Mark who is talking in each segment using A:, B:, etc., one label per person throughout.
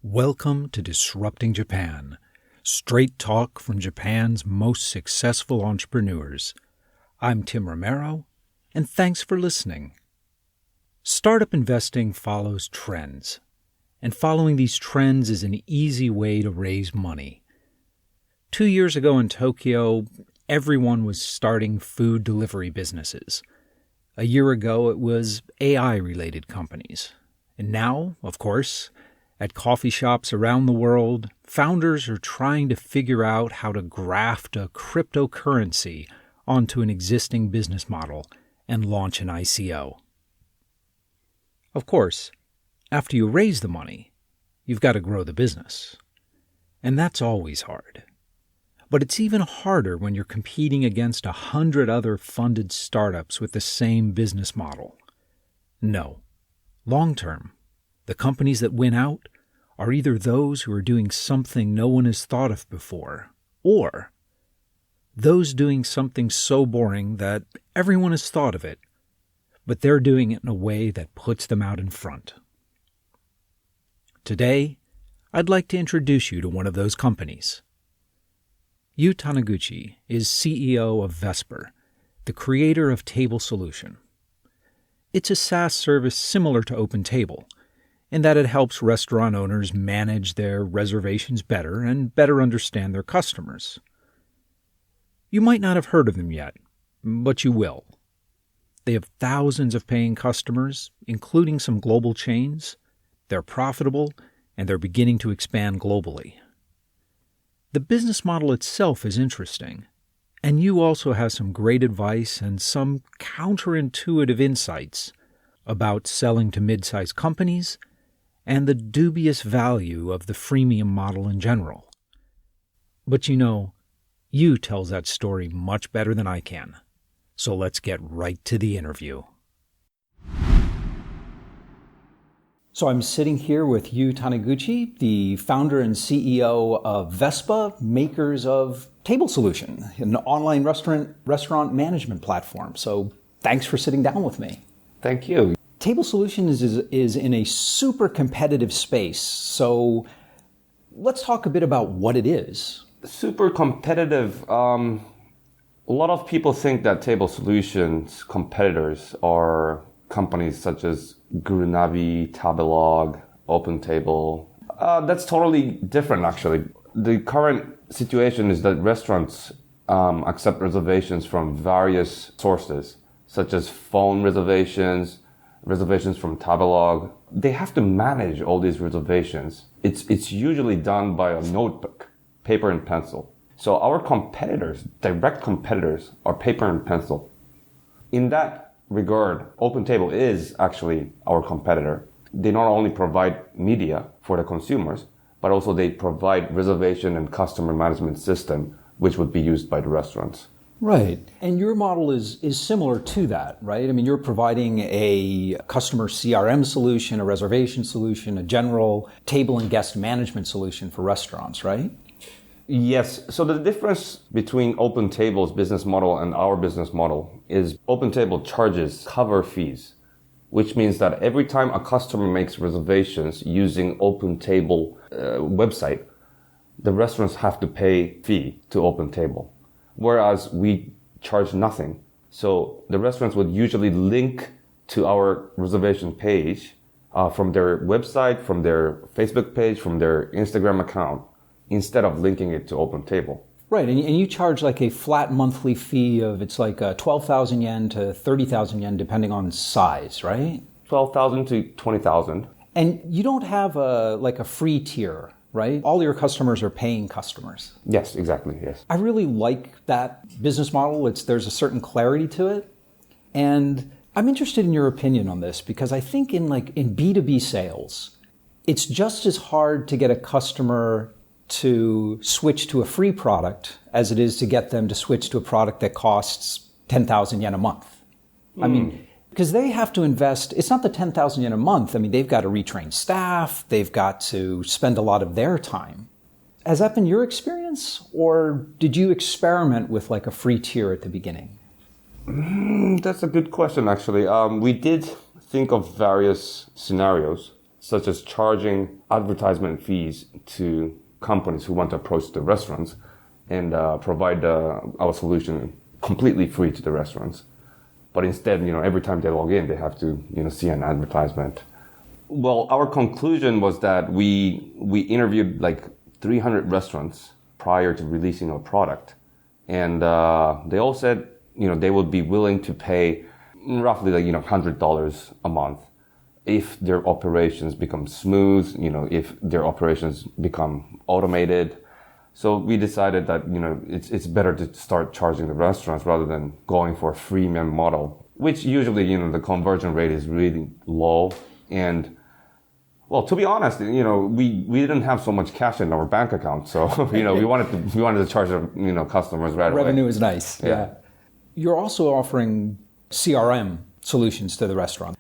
A: Welcome to Disrupting Japan, straight talk from Japan's most successful entrepreneurs. I'm Tim Romero, and thanks for listening. Startup investing follows trends, and following these trends is an easy way to raise money. 2 years ago in Tokyo, everyone was starting food delivery businesses. A year ago, it was AI-related companies. And now, of course, at coffee shops around the world, founders are trying to figure out how to graft a cryptocurrency onto an existing business model and launch an ICO. Of course, after you raise the money, you've got to grow the business. And that's always hard. But it's even harder when you're competing against 100 other funded startups with the same business model. No. Long term, the companies that win out are either those who are doing something no one has thought of before, or those doing something so boring that everyone has thought of it, but they're doing it in a way that puts them out in front. Today, I'd like to introduce you to one of those companies. Yu Taniguchi is CEO of Vesper, the creator of TableSolution. It's a SaaS service similar to OpenTable, in that it helps restaurant owners manage their reservations better and better understand their customers. You might not have heard of them yet, but you will. They have thousands of paying customers, including some global chains. They're profitable, and they're beginning to expand globally. The business model itself is interesting, and Yu also has some great advice and some counterintuitive insights about selling to mid-sized companies and the dubious value of the freemium model in general. But Yu tells that story much better than I can. So let's get right to the interview. So I'm sitting here with Yu Taniguchi, the founder and CEO of Vesper, makers of TableSolution, an online restaurant management platform. So thanks for sitting down with me.
B: Thank you.
A: TableSolution is in a super competitive space. So let's talk a bit about what it is.
B: Super competitive. A lot of people think that TableSolution's competitors are companies such as Gurunavi, Tabelog, OpenTable. That's totally different, actually. The current situation is that restaurants accept reservations from various sources, such as phone reservations from Tabelog. They have to manage all these reservations. It's usually done by a notebook, paper and pencil. So our competitors, direct competitors, are paper and pencil. In that regard, OpenTable is actually our competitor. They not only provide media for the consumers, but also they provide reservation and customer management system, which would be used by the restaurants.
A: Right. And your model is similar to that, right? I mean, you're providing a customer CRM solution, a reservation solution, a general table and guest management solution for restaurants, right?
B: Yes. So the difference between OpenTable's business model and our business model is OpenTable charges cover fees, which means that every time a customer makes reservations using OpenTable website, the restaurants have to pay fee to OpenTable. Whereas we charge nothing. So the restaurants would usually link to our reservation page from their website, from their Facebook page, from their Instagram account, instead of linking it to OpenTable.
A: Right, and you charge like a flat monthly fee of, it's like 12,000 yen to 30,000 yen, depending on size, right?
B: 12,000 to 20,000.
A: And you don't have a free tier, right? All your customers are paying customers.
B: Yes, exactly, yes.
A: I really like that business model. There's a certain clarity to it. And I'm interested in your opinion on this because I think in B2B sales, it's just as hard to get a customer to switch to a free product as it is to get them to switch to a product that costs 10,000 yen a month. I mean, because they have to invest, it's not the 10,000 yen a month. I mean, they've got to retrain staff. They've got to spend a lot of their time. Has that been your experience? Or did you experiment with like a free tier at the beginning?
B: That's a good question, actually. We did think of various scenarios. such as charging advertisement fees to companies who want to approach the restaurants and provide our solution completely free to the restaurants. But instead, every time they log in, they have to, see an advertisement. Well, our conclusion was that we interviewed like 300 restaurants prior to releasing our product. And they all said, they would be willing to pay roughly like, $100 a month if their operations become smooth, if their operations become automated. So we decided that, it's better to start charging the restaurants rather than going for a freemium model, which usually, the conversion rate is really low. And well, to be honest, we didn't have so much cash in our bank account. So, we wanted to charge our, customers right away.
A: Revenue is nice. Yeah. You're also offering CRM solutions to the restaurant.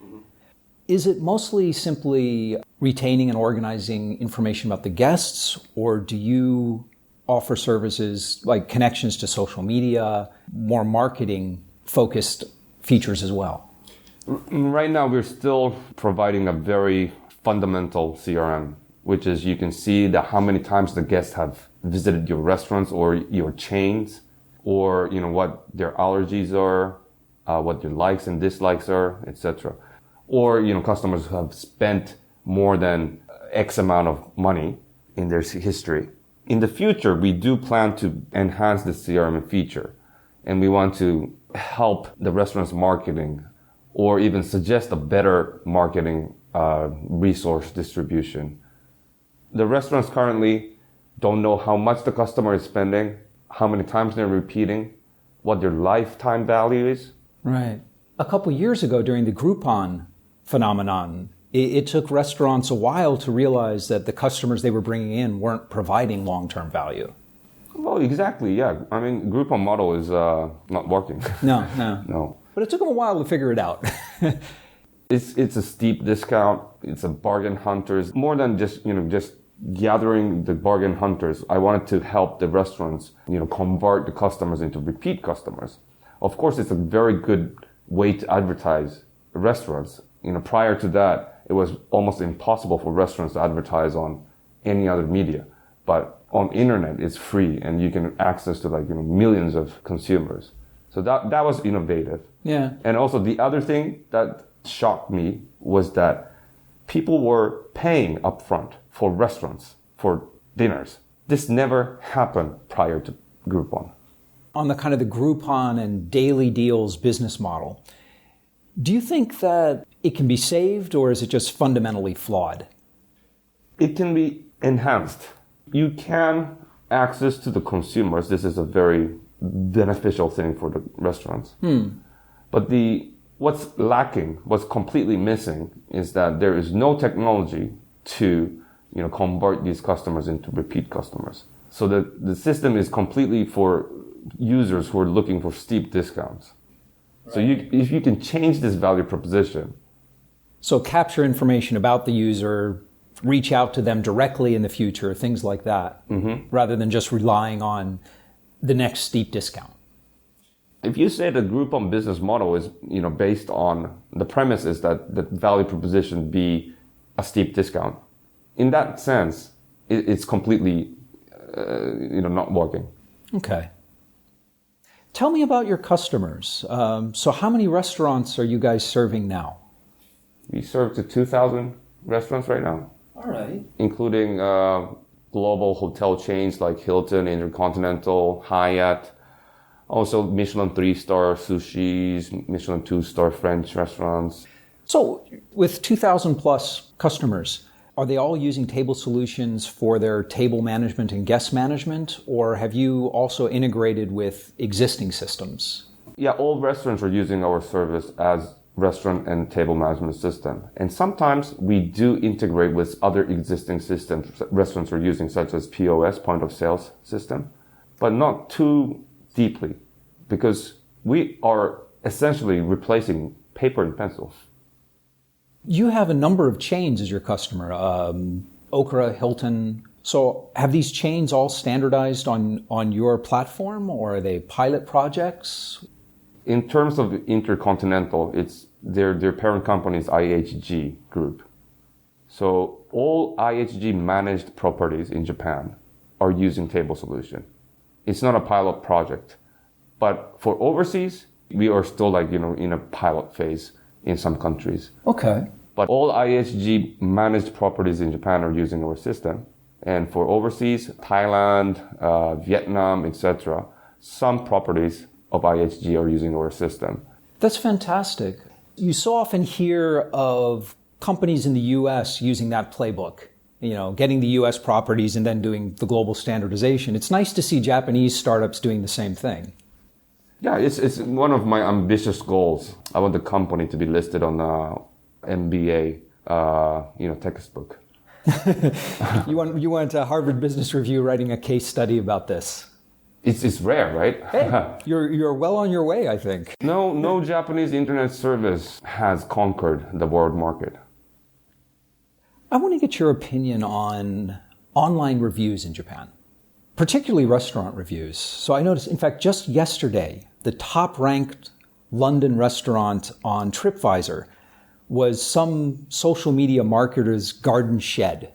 A: Is it mostly simply retaining and organizing information about the guests, or do you offer services like connections to social media, more marketing-focused features as well?
B: Right now, we're still providing a very fundamental CRM, which is you can see that how many times the guests have visited your restaurants or your chains, or what their allergies are, what their likes and dislikes are, etc. Or customers who have spent more than X amount of money in their history. In the future, we do plan to enhance the CRM feature, and we want to help the restaurant's marketing or even suggest a better marketing resource distribution. The restaurants currently don't know how much the customer is spending, how many times they're repeating, what their lifetime value is.
A: Right. A couple years ago during the Groupon phenomenon, it took restaurants a while to realize that the customers they were bringing in weren't providing long-term value.
B: Well, exactly, yeah. I mean, Groupon model is not working.
A: No. But it took them a while to figure it out.
B: It's a steep discount. It's a bargain hunters. More than just gathering the bargain hunters, I wanted to help the restaurants, convert the customers into repeat customers. Of course, it's a very good way to advertise restaurants. Prior to that, it was almost impossible for restaurants to advertise on any other media. But on internet, it's free and you can access to millions of consumers. So that was innovative.
A: Yeah.
B: And also the other thing that shocked me was that people were paying upfront for restaurants, for dinners. This never happened prior to Groupon.
A: On the kind of the Groupon and daily deals business model, do you think that it can be saved, or is it just fundamentally flawed?
B: It can be enhanced. You can access to the consumers. This is a very beneficial thing for the restaurants. But what's lacking, what's completely missing, is that there is no technology to convert these customers into repeat customers. So the system is completely for users who are looking for steep discounts. Right. So if you can change this value proposition.
A: So capture information about the user, reach out to them directly in the future, things like that, rather than just relying on the next steep discount.
B: If you say the Groupon business model is, based on the premise is that the value proposition be a steep discount, in that sense, it's completely, not working.
A: Okay. Tell me about your customers. So how many restaurants are you guys serving now?
B: We serve to 2,000 restaurants right now.
A: All right.
B: Including global hotel chains like Hilton, Intercontinental, Hyatt. Also Michelin 3-star sushis, Michelin 2-star French restaurants.
A: So with 2,000 plus customers, are they all using Table Solutions for their table management and guest management, or have you also integrated with existing systems?
B: Yeah, all restaurants are using our service as restaurant and table management system. And sometimes we do integrate with other existing systems restaurants are using, such as POS, point of sales system, but not too deeply, because we are essentially replacing paper and pencil.
A: You have a number of chains as your customer, Okra, Hilton. So have these chains all standardized on your platform, or are they pilot projects?
B: In terms of Intercontinental, it's their parent company is IHG Group. So all IHG managed properties in Japan are using TableSolution. It's not a pilot project. But for overseas, we are still in a pilot phase in some countries.
A: Okay.
B: But all IHG managed properties in Japan are using our system. And for overseas, Thailand, Vietnam, etc., some properties of IHG are using our system.
A: That's fantastic. You so often hear of companies in the US using that playbook, getting the US properties and then doing the global standardization. It's nice to see Japanese startups doing the same thing.
B: Yeah, it's one of my ambitious goals. I want the company to be listed on MBA, textbook.
A: You want Harvard Business Review writing a case study about this?
B: It's rare, right?
A: Hey, you're well on your way, I think.
B: No Japanese internet service has conquered the world market.
A: I want to get your opinion on online reviews in Japan, particularly restaurant reviews. So I noticed, in fact, just yesterday, the top-ranked London restaurant on TripAdvisor was some social media marketer's garden shed.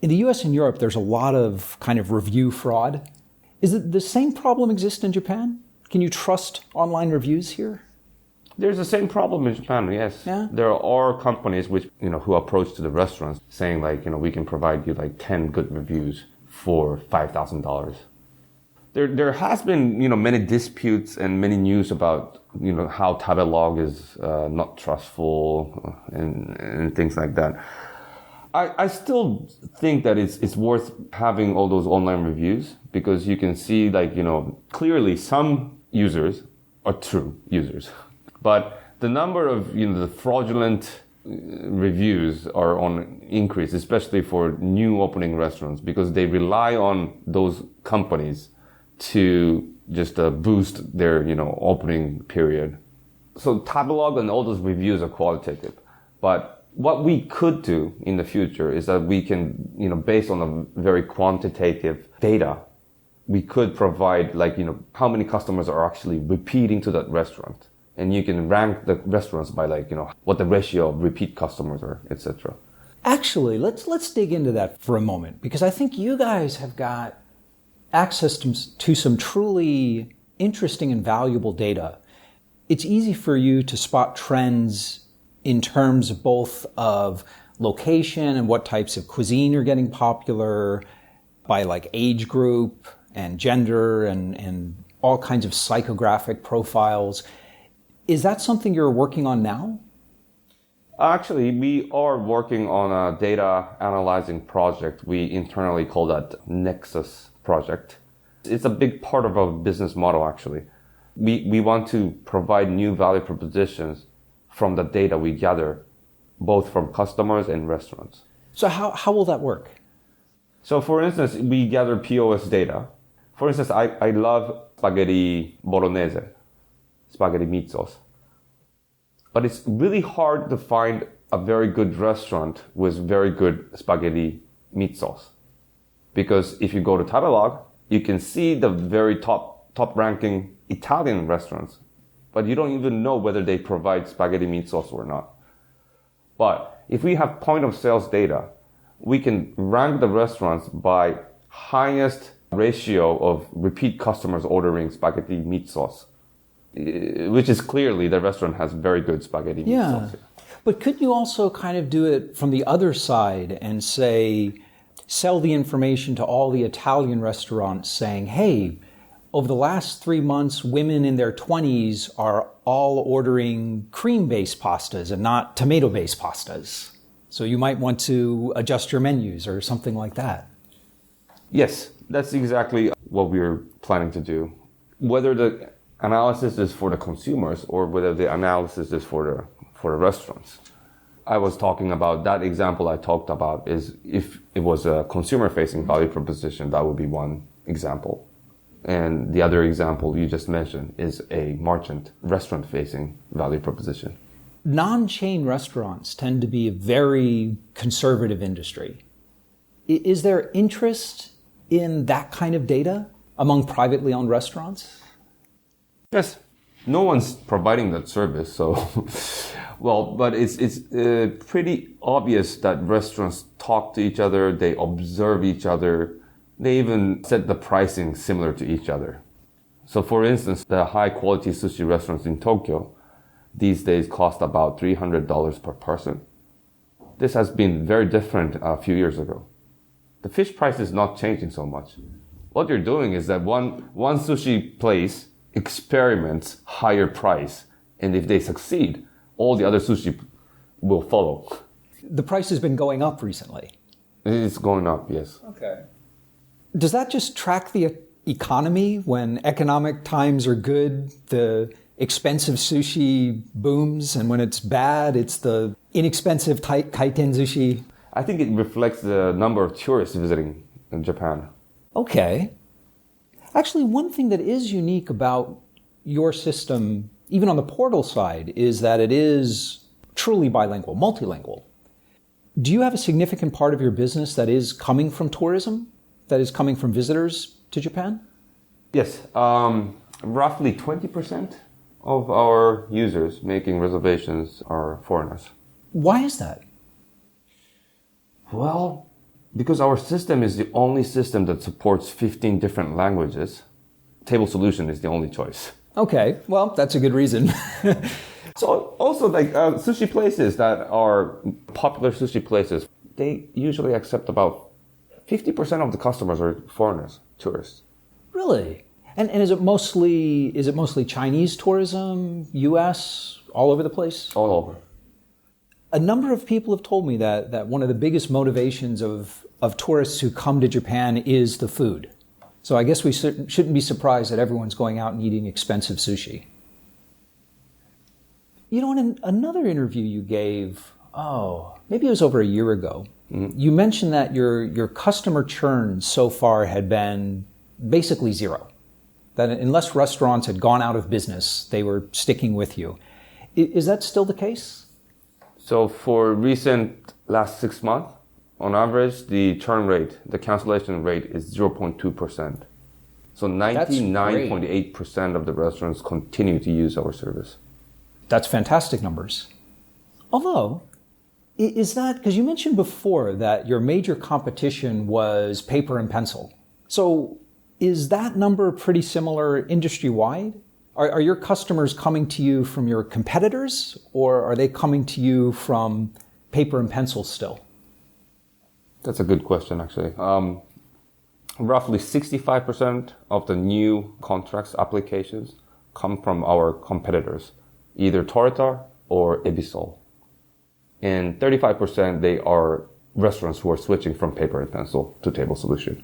A: In the US and Europe, there's a lot of kind of review fraud. Is it the same problem exist in Japan? Can you trust online reviews here?
B: There's the same problem in Japan, yes.
A: Yeah?
B: There are companies who approach to the restaurants saying we can provide you 10 good reviews for $5,000. There has been, many disputes and many news about, how Tabelog is not trustful and things like that. I still think that it's worth having all those online reviews because you can see clearly some users are true users, but the number of, the fraudulent reviews are on increase, especially for new opening restaurants because they rely on those companies to just boost their, opening period. So Tabelog and all those reviews are qualitative. But what we could do in the future is that we can, based on a very quantitative data, we could provide how many customers are actually repeating to that restaurant. And you can rank the restaurants by what the ratio of repeat customers are, etc.
A: Actually, let's dig into that for a moment because I think you guys have got access to some truly interesting and valuable data. It's easy for you to spot trends in terms of both of location and what types of cuisine are getting popular by age group and gender and all kinds of psychographic profiles. Is that something you're working on now?
B: Actually, we are working on a data analyzing project. We internally call that Nexus project. It's a big part of our business model, actually. We want to provide new value propositions from the data we gather, both from customers and restaurants.
A: So how will that work?
B: So for instance, we gather POS data. For instance, I love spaghetti bolognese, spaghetti meat sauce. But it's really hard to find a very good restaurant with very good spaghetti meat sauce. Because if you go to Tabelog, you can see the very top ranking Italian restaurants, but you don't even know whether they provide spaghetti meat sauce or not. But if we have point of sales data, we can rank the restaurants by highest ratio of repeat customers ordering spaghetti meat sauce, which is clearly the restaurant has very good spaghetti meat sauce.
A: But could you also kind of do it from the other side and sell the information to all the Italian restaurants saying, hey, over the last 3 months, women in their 20s are all ordering cream-based pastas and not tomato-based pastas. So you might want to adjust your menus or something like that.
B: Yes, that's exactly what we're planning to do. Whether the analysis is for the consumers or whether the analysis is for the restaurants. I was talking about that example I talked about is if it was a consumer-facing value proposition, that would be one example. And the other example you just mentioned is a merchant restaurant-facing value proposition.
A: Non-chain restaurants tend to be a very conservative industry. Is there interest in that kind of data among privately owned restaurants?
B: Yes. No one's providing that service, so Well, but it's pretty obvious that restaurants talk to each other, they observe each other, they even set the pricing similar to each other. So for instance, the high quality sushi restaurants in Tokyo these days cost about $300 per person. This has been very different a few years ago. The fish price is not changing so much. What you're doing is that one sushi place experiments higher price, and if they succeed, all the other sushi will follow.
A: The price has been going up recently.
B: It's going up, yes.
A: Okay. Does that just track the economy? When economic times are good, the expensive sushi booms, and when it's bad, it's the inexpensive kaiten sushi?
B: I think it reflects the number of tourists visiting in Japan.
A: Okay. Actually, one thing that is unique about your system, even on the portal side, is that it is truly bilingual, multilingual. Do you have a significant part of your business that is coming from tourism, that is coming from visitors to Japan?
B: Yes. Roughly 20% of our users making reservations are foreigners.
A: Why is that?
B: Well, because our system is the only system that supports 15 different languages, TableSolution is the only choice.
A: Okay, well, that's a good reason.
B: So also like sushi places that are popular sushi places, they usually accept about 50% of the customers are foreigners, tourists.
A: Really? And is it mostly Chinese tourism, US, all over the place?
B: All over.
A: A number of people have told me that one of the biggest motivations of tourists who come to Japan is the food. So I guess we shouldn't be surprised that everyone's going out and eating expensive sushi. You know, in another interview you gave, maybe it was over a year ago, you mentioned that your customer churn so far had been basically zero. That unless restaurants had gone out of business, they were sticking with you. Is that still the case?
B: So for recent last 6 months, on average, the churn rate, the cancellation rate is 0.2%. So 99.8% of the restaurants continue to use our service.
A: That's fantastic numbers. Although, is that, because you mentioned before that your major competition was paper and pencil. So is that number pretty similar industry-wide? Are your customers coming to you from your competitors, or are they coming to you from paper and pencil still?
B: That's a good question, actually. Roughly 65% of the new contracts applications come from our competitors, either Toratar or Ebisol. And 35% they are restaurants who are switching from paper and pencil to TableSolution.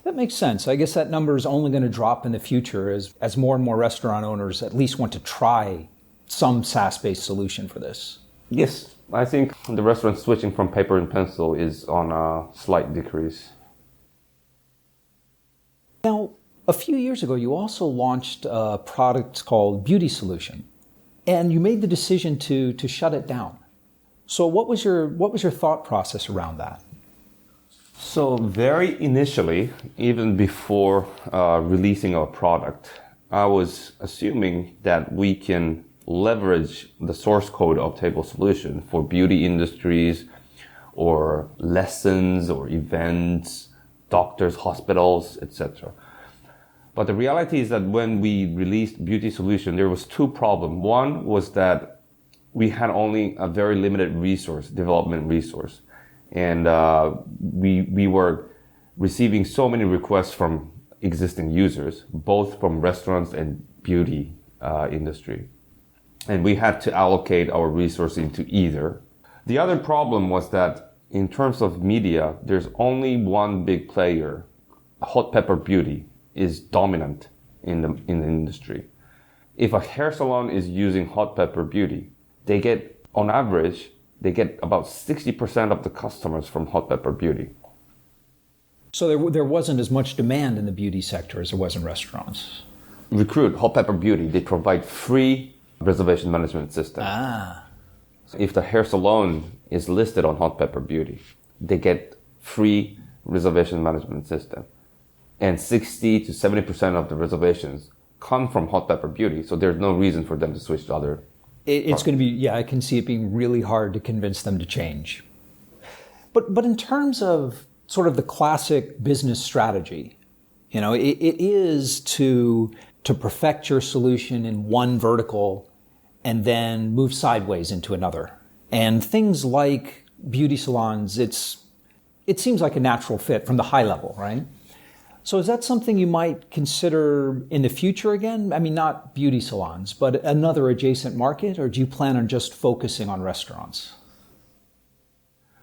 A: That makes sense. I guess that number is only going to drop in the future as more and more restaurant owners at least want to try some SaaS-based solution for this.
B: Yes, I think the restaurants switching from paper and pencil is on a slight decrease.
A: Now, a few years ago, you also launched a product called BeautySolution, and you made the decision to shut it down. So what was your thought process around that?
B: So very initially, even before releasing our product, I was assuming that we can leverage the source code of TableSolution for beauty industries or lessons or events, doctors, hospitals, etc. But the reality is that when we released BeautySolution, there was two problems. One was that we had only a very limited development resource. And we were receiving so many requests from existing users, both from restaurants and beauty industry. And we had to allocate our resource into either. The other problem was that in terms of media, there's only one big player. Hot Pepper Beauty is dominant in the industry. If a hair salon is using Hot Pepper Beauty, on average, they get about 60% of the customers from Hot Pepper Beauty.
A: So there wasn't as much demand in the beauty sector as there was in restaurants.
B: Recruit, Hot Pepper Beauty, they provide free reservation management system. So if the hair salon is listed on Hot Pepper Beauty, they get free reservation management system. And 60 to 70% of the reservations come from Hot Pepper Beauty, so there's no reason for them to switch to other
A: It's going to be, yeah, I can see it being really hard to convince them to change. But in terms of sort of the classic business strategy, it is to perfect your solution in one vertical and then move sideways into another. And things like beauty salons, it seems like a natural fit from the high level, right? So is that something you might consider in the future again? I mean, not beauty salons, but another adjacent market, or do you plan on just focusing on restaurants?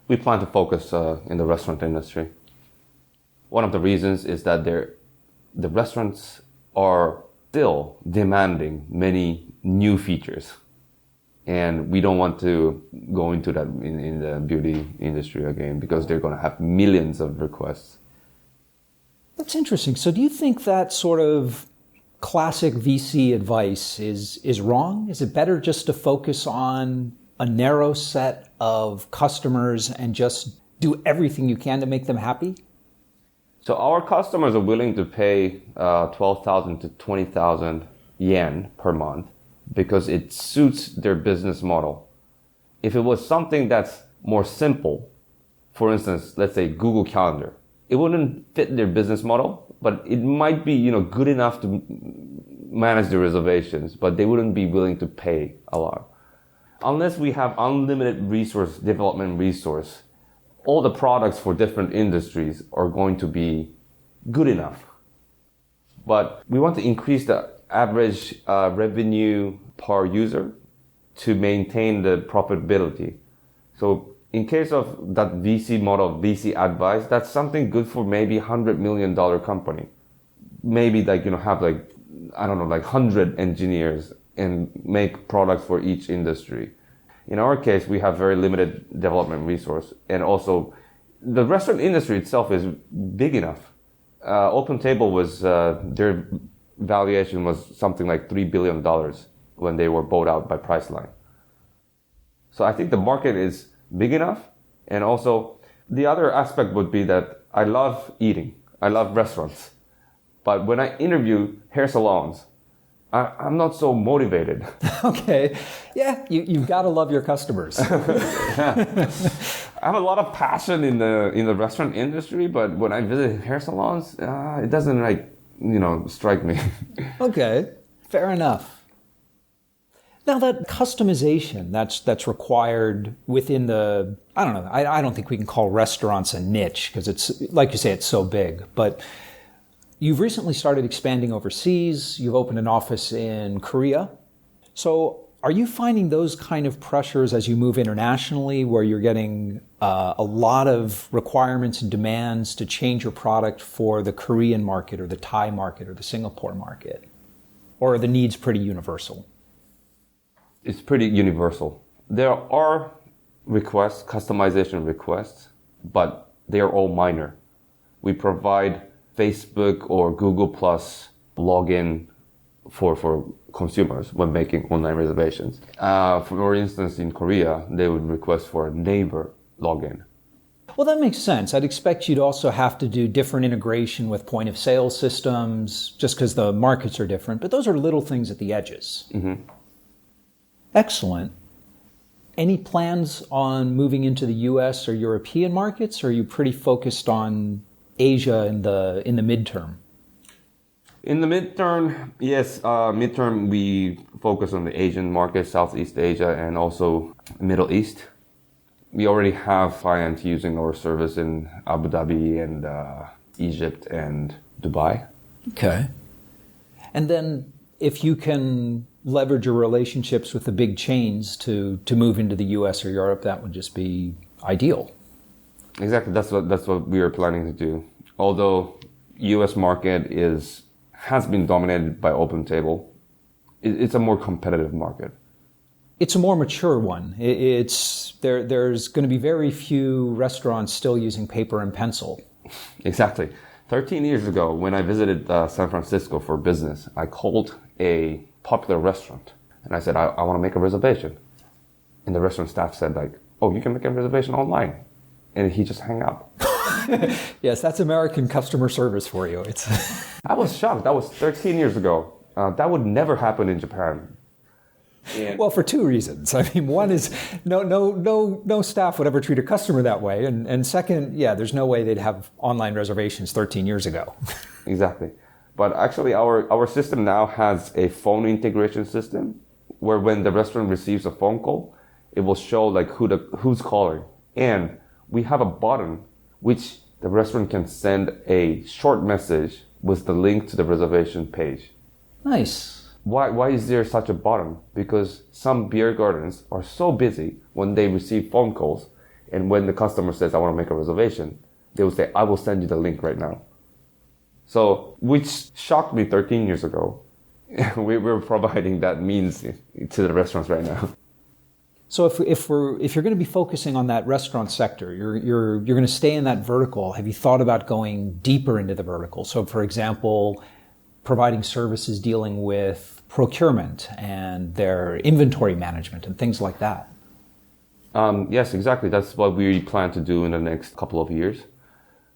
B: We plan to focus in the restaurant industry. One of the reasons is that the restaurants are still demanding many new features. And we don't want to go into that in the beauty industry again, because they're going to have millions of requests.
A: That's interesting. So do you think that sort of classic VC advice is wrong? Is it better just to focus on a narrow set of customers and just do everything you can to make them happy?
B: So our customers are willing to pay 12,000 to 20,000 yen per month because it suits their business model. If it was something that's more simple, for instance, let's say Google Calendar, it wouldn't fit their business model, but it might be, good enough to manage the reservations, but they wouldn't be willing to pay a lot. Unless we have unlimited development resource, all the products for different industries are going to be good enough. But we want to increase the average revenue per user to maintain the profitability. So in case of that VC model, VC advice, that's something good for maybe $100 million company. Maybe have 100 engineers and make products for each industry. In our case, we have very limited development resource. And also the restaurant industry itself is big enough. OpenTable was, their valuation was something like $3 billion when they were bought out by Priceline. So I think the market is big enough. And also the other aspect would be that I love eating. I love restaurants. But when I interview hair salons, I'm not so motivated.
A: Okay. Yeah, you've got to love your customers.
B: Yeah. I have a lot of passion in the restaurant industry, but when I visit hair salons, it doesn't strike me.
A: Okay, fair enough. Now that customization that's required within the, I don't know, I don't think we can call restaurants a niche because it's, like you say, it's so big, but you've recently started expanding overseas. You've opened an office in Korea. So are you finding those kind of pressures as you move internationally where you're getting a lot of requirements and demands to change your product for the Korean market or the Thai market or the Singapore market? Or are the needs pretty universal?
B: It's pretty universal. There are requests, customization requests, but they are all minor. We provide Facebook or Google Plus login for consumers when making online reservations. For instance, in Korea, they would request for a neighbor login.
A: Well, that makes sense. I'd expect you'd also have to do different integration with point of sale systems just because the markets are different, but those are little things at the edges.
B: Mm-hmm.
A: Excellent. Any plans on moving into the US or European markets, or are you pretty focused on Asia in the midterm?
B: In the midterm, yes. Midterm, we focus on the Asian market, Southeast Asia, and also Middle East. We already have clients using our service in Abu Dhabi and Egypt and Dubai.
A: Okay. And then if you can leverage your relationships with the big chains to move into the US or Europe, that would just be ideal.
B: Exactly. That's what we are planning to do. Although US market has been dominated by OpenTable, it's a more competitive market.
A: It's a more mature one. There's going to be very few restaurants still using paper and pencil.
B: Exactly. 13 years ago, when I visited San Francisco for business, I called a popular restaurant and I said, I want to make a reservation. And the restaurant staff said oh, you can make a reservation online. And he just hung up.
A: Yes, that's American customer service for you.
B: I was shocked. That was 13 years ago. That would never happen in Japan.
A: Well, for two reasons. I mean, one is no staff would ever treat a customer that way, and second, yeah, there's no way they'd have online reservations 13 years ago.
B: Exactly. But actually, our system now has a phone integration system where when the restaurant receives a phone call, it will show like who's calling. And we have a button which the restaurant can send a short message with the link to the reservation page.
A: Nice.
B: Why is there such a button? Because some beer gardens are so busy when they receive phone calls, and when the customer says, I want to make a reservation, they will say, I will send you the link right now. So, which shocked me 13 years ago. We're providing that means to the restaurants right now.
A: So if you're going to be focusing on that restaurant sector, you're going to stay in that vertical. Have you thought about going deeper into the vertical? So, for example, providing services dealing with procurement and their inventory management and things like that.
B: Yes, exactly. That's what we plan to do in the next couple of years.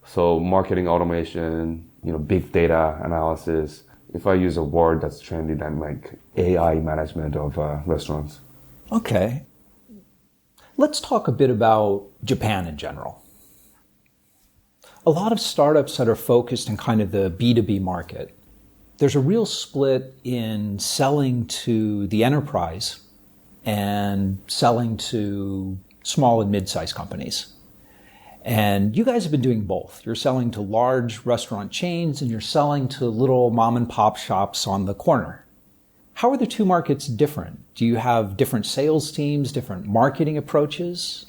B: So marketing automation, big data analysis. If I use a word that's trendy, then like AI management of restaurants.
A: Okay. Let's talk a bit about Japan in general. A lot of startups that are focused in kind of the B2B market, there's a real split in selling to the enterprise and selling to small and mid-sized companies. And you guys have been doing both. You're selling to large restaurant chains and you're selling to little mom and pop shops on the corner. How are the two markets different? Do you have different sales teams, different marketing approaches?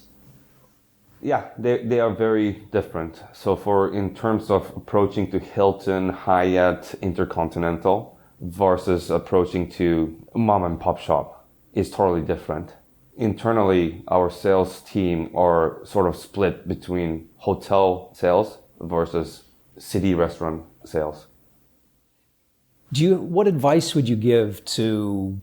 B: Yeah, they are very different. So in terms of approaching to Hilton, Hyatt, Intercontinental versus approaching to mom and pop shop is totally different. Internally, our sales team are sort of split between hotel sales versus city restaurant sales.
A: What advice would you give to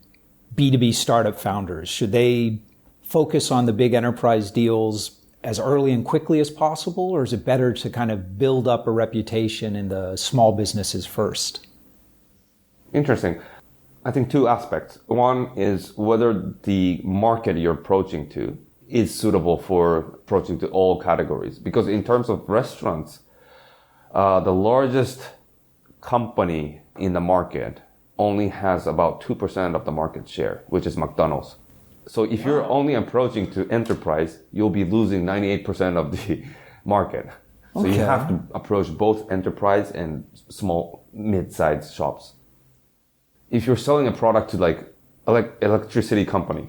A: B2B startup founders? Should they focus on the big enterprise deals as early and quickly as possible, or is it better to kind of build up a reputation in the small businesses first?
B: Interesting. I think two aspects. One is whether the market you're approaching to is suitable for approaching to all categories. Because in terms of restaurants, the largest company in the market only has about 2% of the market share, which is McDonald's. So if you're only approaching to enterprise, you'll be losing 98% of the market. So you have to approach both enterprise and small, mid-sized shops. If you're selling a product to like electricity company,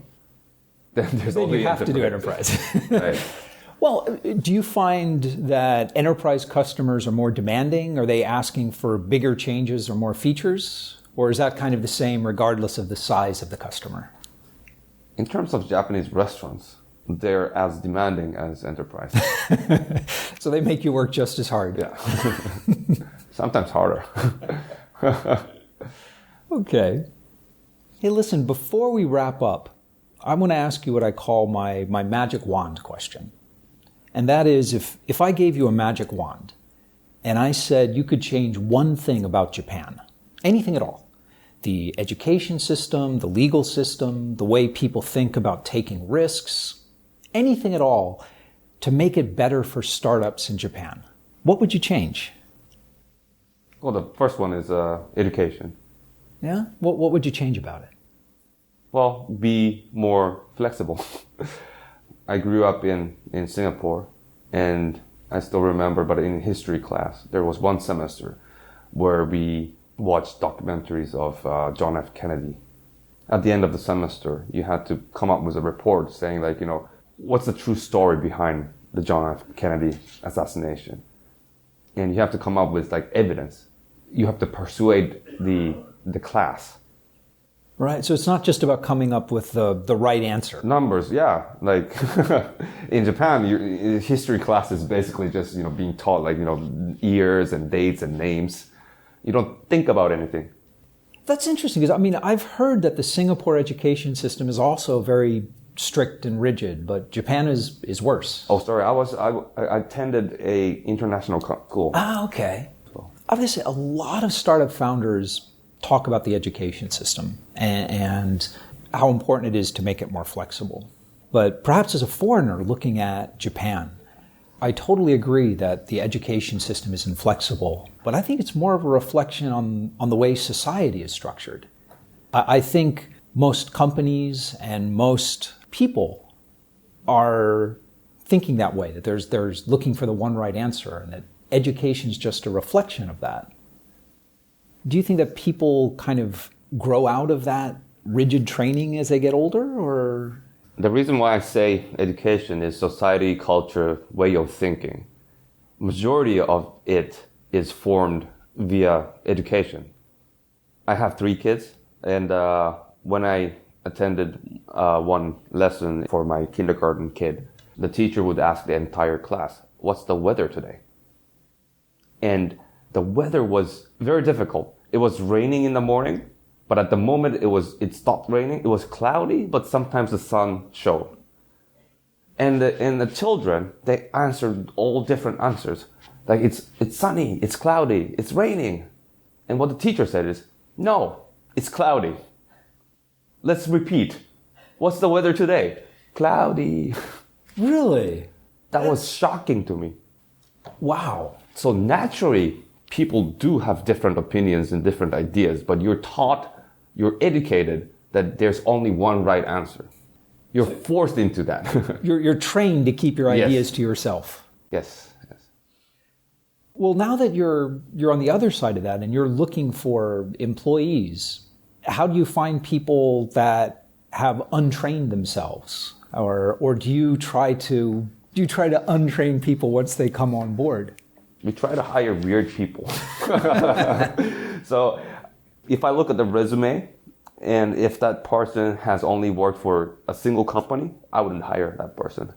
B: then there's only
A: you have to do enterprise.
B: Right.
A: Well, do you find that enterprise customers are more demanding? Are they asking for bigger changes or more features? Or is that kind of the same regardless of the size of the customer?
B: In terms of Japanese restaurants, they're as demanding as enterprise.
A: So they make you work just as hard.
B: Yeah. Sometimes harder.
A: Okay. Hey, listen, before we wrap up, I want to ask you what I call my magic wand question. And that is, if I gave you a magic wand and I said you could change one thing about Japan, anything at all, the education system, the legal system, the way people think about taking risks, anything at all to make it better for startups in Japan, what would you change?
B: Well, the first one is education.
A: Yeah? What would you change about it?
B: Well, be more flexible. I grew up in Singapore, and I still remember, but in history class, there was one semester where we watched documentaries of John F. Kennedy. At the end of the semester, you had to come up with a report saying, like, what's the true story behind the John F. Kennedy assassination? And you have to come up with, like, evidence. You have to persuade the class.
A: Right, so it's not just about coming up with the right answer.
B: Numbers, yeah. Like in Japan, history class is basically just being taught like years and dates and names. You don't think about anything.
A: That's interesting because I've heard that the Singapore education system is also very strict and rigid, but Japan is worse.
B: Oh, sorry, I attended a international school.
A: Ah, okay. Obviously, a lot of startup founders talk about the education system. And how important it is to make it more flexible. But perhaps as a foreigner looking at Japan, I totally agree that the education system is inflexible, but I think it's more of a reflection on the way society is structured. I think most companies and most people are thinking that way, that there's looking for the one right answer, and that education is just a reflection of that. Do you think that people kind of grow out of that rigid training as they get older, or?
B: The reason why I say education is society, culture, way of thinking. Majority of it is formed via education. I have 3 kids, and when I attended one lesson for my kindergarten kid, the teacher would ask the entire class, "What's the weather today?" And the weather was very difficult. It was raining in the morning, but at the moment it stopped raining. It was cloudy, but sometimes the sun showed. And the children, they answered all different answers. Like, it's sunny, it's cloudy, it's raining. And what the teacher said is, "No, it's cloudy. Let's repeat. What's the weather today?" "Cloudy."
A: Really?
B: That was shocking to me.
A: Wow.
B: So naturally, people do have different opinions and different ideas, but you're educated that there's only one right answer. You're forced into that.
A: You're trained to keep your ideas
B: Yes.
A: to yourself.
B: Yes.
A: Well, now that you're on the other side of that and you're looking for employees, how do you find people that have untrained themselves? Or do you try to untrain people once they come on board?
B: We try to hire weird people. So if I look at the resume, and if that person has only worked for a single company, I wouldn't hire that person,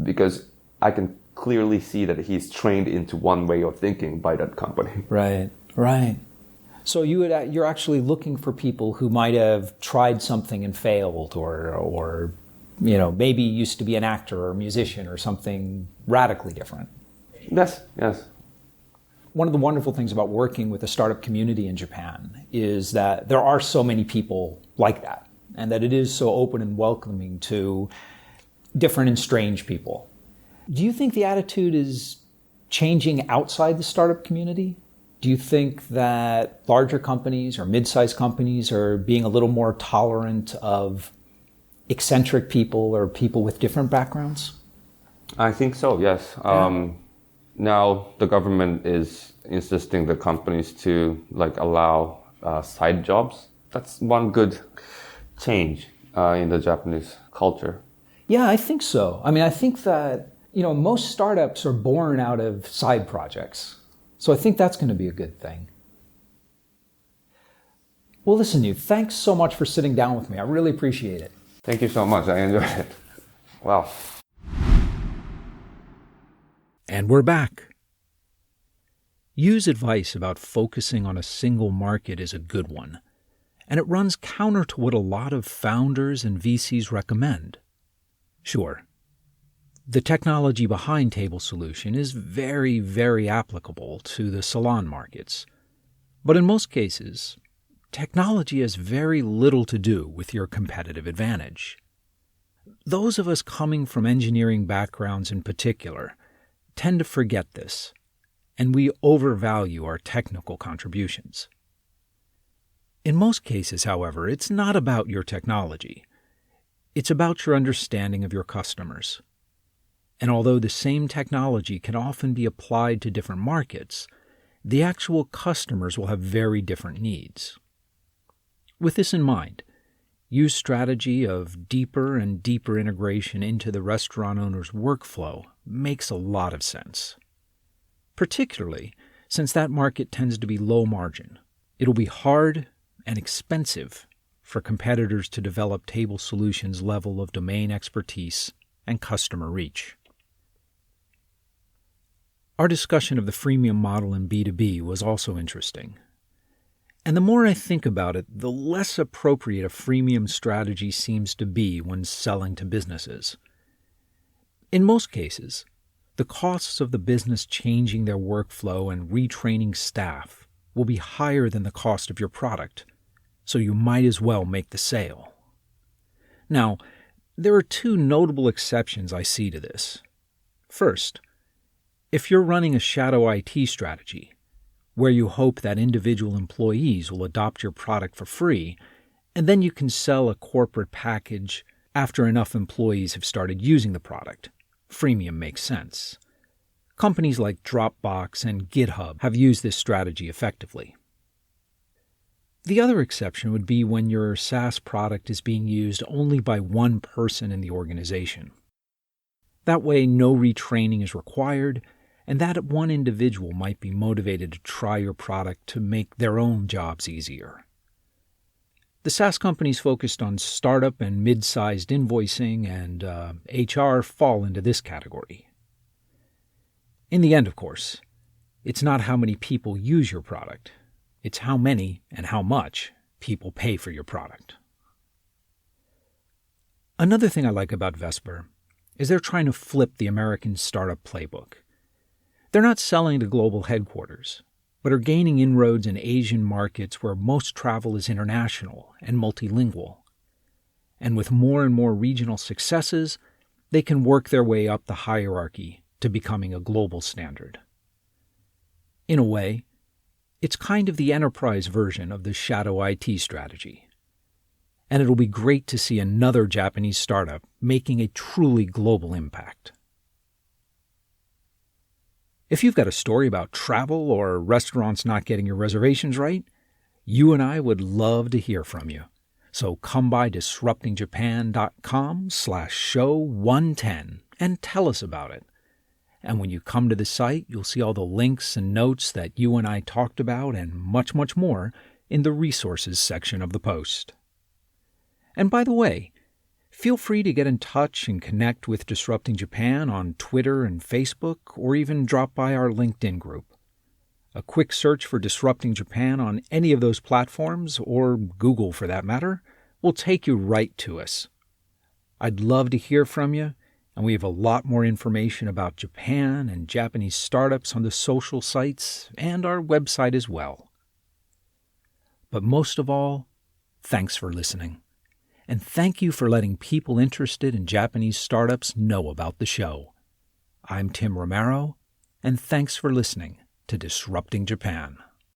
B: because I can clearly see that he's trained into one way of thinking by that company.
A: Right. So you're actually looking for people who might have tried something and failed, or maybe used to be an actor or a musician or something radically different.
B: Yes.
A: One of the wonderful things about working with the startup community in Japan is that there are so many people like that, and that it is so open and welcoming to different and strange people. Do you think the attitude is changing outside the startup community? Do you think that larger companies or mid-sized companies are being a little more tolerant of eccentric people or people with different backgrounds?
B: I think so, yes.
A: Yeah.
B: Now the government is insisting the companies to allow side jobs. That's one good change in the Japanese culture.
A: Yeah, I think so. I mean, I think that, most startups are born out of side projects. So I think that's going to be a good thing. Well, listen, thanks so much for sitting down with me. I really appreciate it.
B: Thank you so much. I enjoyed it. Wow.
A: And we're back. Yu's advice about focusing on a single market is a good one, and it runs counter to what a lot of founders and VCs recommend. Sure, the technology behind TableSolution is very, very applicable to the salon markets, but in most cases, technology has very little to do with your competitive advantage. Those of us coming from engineering backgrounds in particular tend to forget this, and we overvalue our technical contributions. In most cases, however, it's not about your technology. It's about your understanding of your customers. And although the same technology can often be applied to different markets, the actual customers will have very different needs. With this in mind, Yu's strategy of deeper and deeper integration into the restaurant owner's workflow makes a lot of sense. Particularly since that market tends to be low margin. It'll be hard and expensive for competitors to develop TableSolution's level of domain expertise and customer reach. Our discussion of the freemium model in B2B was also interesting. And the more I think about it, the less appropriate a freemium strategy seems to be when selling to businesses. In most cases, the costs of the business changing their workflow and retraining staff will be higher than the cost of your product, so you might as well make the sale. Now, there are two notable exceptions I see to this. First, if you're running a shadow IT strategy, where you hope that individual employees will adopt your product for free, and then you can sell a corporate package after enough employees have started using the product, freemium makes sense. Companies like Dropbox and GitHub have used this strategy effectively. The other exception would be when your SaaS product is being used only by one person in the organization. That way, no retraining is required, and that one individual might be motivated to try your product to make their own jobs easier. The SaaS companies focused on startup and mid-sized invoicing and HR fall into this category. In the end, of course, it's not how many people use your product. It's how many and how much people pay for your product. Another thing I like about Vesper is they're trying to flip the American startup playbook. They're not selling to global headquarters, but are gaining inroads in Asian markets where most travel is international and multilingual. And with more and more regional successes, they can work their way up the hierarchy to becoming a global standard. In a way, it's kind of the enterprise version of the shadow IT strategy. And it'll be great to see another Japanese startup making a truly global impact. If you've got a story about travel or restaurants not getting your reservations right, you and I would love to hear from you. So come by disruptingjapan.com/show110 and tell us about it. And when you come to the site, you'll see all the links and notes that you and I talked about and much, much more in the resources section of the post. And by the way, feel free to get in touch and connect with Disrupting Japan on Twitter and Facebook, or even drop by our LinkedIn group. A quick search for Disrupting Japan on any of those platforms, or Google for that matter, will take you right to us. I'd love to hear from you, and we have a lot more information about Japan and Japanese startups on the social sites and our website as well. But most of all, thanks for listening. And thank you for letting people interested in Japanese startups know about the show. I'm Tim Romero, and thanks for listening to Disrupting Japan.